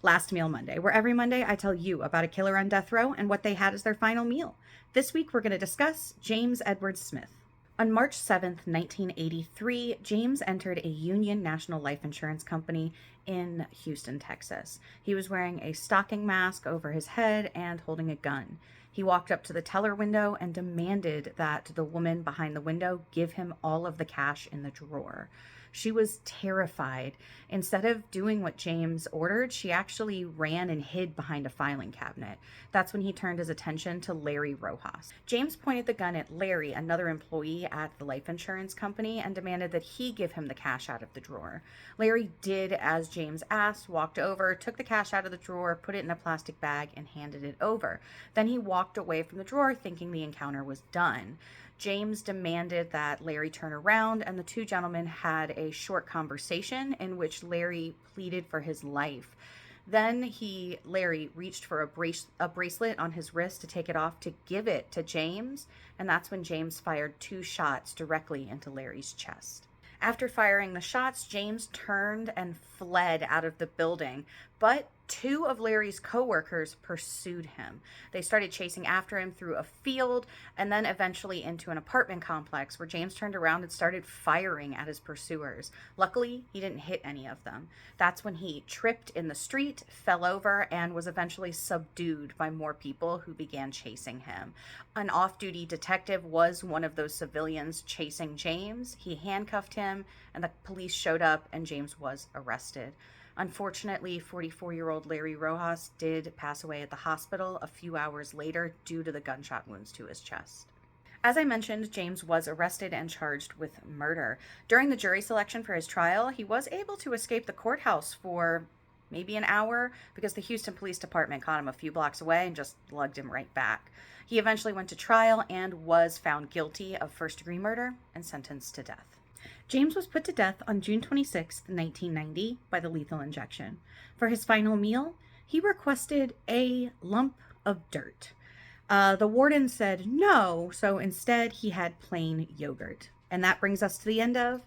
Last Meal Monday, where every Monday I tell you about a killer on death row and what they had as their final meal. This week we're going to discuss James Edward Smith. On March 7th, 1983, James entered a Union National Life Insurance Company in Houston, Texas. He was wearing a stocking mask over his head and holding a gun. He walked up to the teller window and demanded that the woman behind the window give him all of the cash in the drawer. She was terrified. Instead of doing what James ordered, she actually ran and hid behind a filing cabinet. That's when he turned his attention to Larry Rojas. James pointed the gun at Larry, another employee at the life insurance company, and demanded that he give him the cash out of the drawer. Larry did as James asked, walked over, took the cash out of the drawer, put it in a plastic bag, and handed it over. Then he walked away from the drawer, thinking the encounter was done. James demanded that Larry turn around, and the two gentlemen had a short conversation in which Larry pleaded for his life. Then Larry reached for a bracelet on his wrist to take it off to give it to James, and that's when James fired 2 shots directly into Larry's chest. After firing the shots, James turned and fled out of the building, but 2 of Larry's coworkers pursued him. They started chasing after him through a field and then eventually into an apartment complex where James turned around and started firing at his pursuers. Luckily, he didn't hit any of them. That's when he tripped in the street, fell over, and was eventually subdued by more people who began chasing him. An off-duty detective was one of those civilians chasing James. He handcuffed him, and the police showed up, and James was arrested. Unfortunately, 44-year-old Larry Rojas did pass away at the hospital a few hours later due to the gunshot wounds to his chest. As I mentioned, James was arrested and charged with murder. During the jury selection for his trial, he was able to escape the courthouse for maybe an hour because the Houston Police Department caught him a few blocks away and just lugged him right back. He eventually went to trial and was found guilty of first-degree murder and sentenced to death. James was put to death on June 26, 1990, by the lethal injection. For his final meal, he requested a lump of dirt. The warden said no, so instead he had plain yogurt. And that brings us to the end of